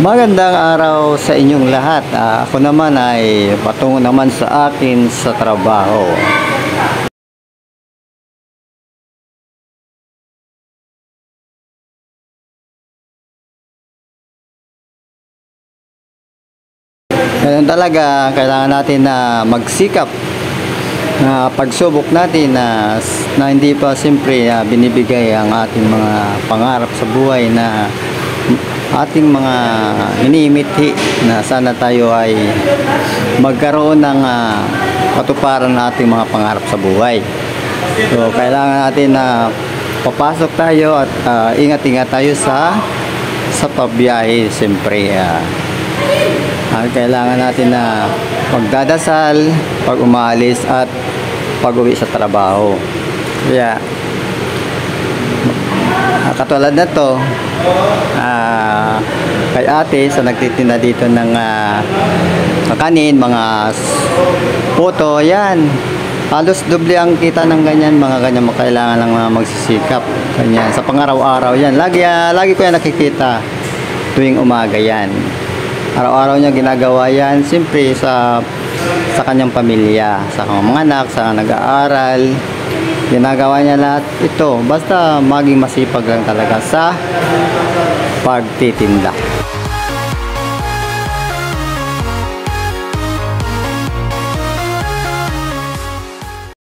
Magandang araw sa inyong lahat. Ako naman ay patungo naman sa akin sa trabaho. Ganun talaga, kailangan natin na magsikap na pagsubok natin na hindi pa siyempre binibigay ang ating mga pangarap sa buhay na ating mga iniimithi na sana tayo ay magkaroon ng katuparan ng ating mga pangarap sa buhay. So kailangan natin na papasok tayo at ingat-ingat tayo sa pagbiyahe siyempre. Kailangan natin na magdadasal pag umaalis at pag-uwi sa trabaho. Kaya katulad na to, kay ate sa nagtitinda dito ng kanin, mga puto, yan. Halos doble ang kita ng ganyan, mga ganyan kailangan lang magsisikap. Ganyan, sa pangaraw-araw yan. Lagi ko yan nakikita tuwing umaga yan. Araw-araw niya ginagawa yan, siyempre sa kanyang pamilya, sa mga anak, sa nag-aaral. Ginagawa niya lahat ito, basta maging masipag lang talaga sa pagtitinda.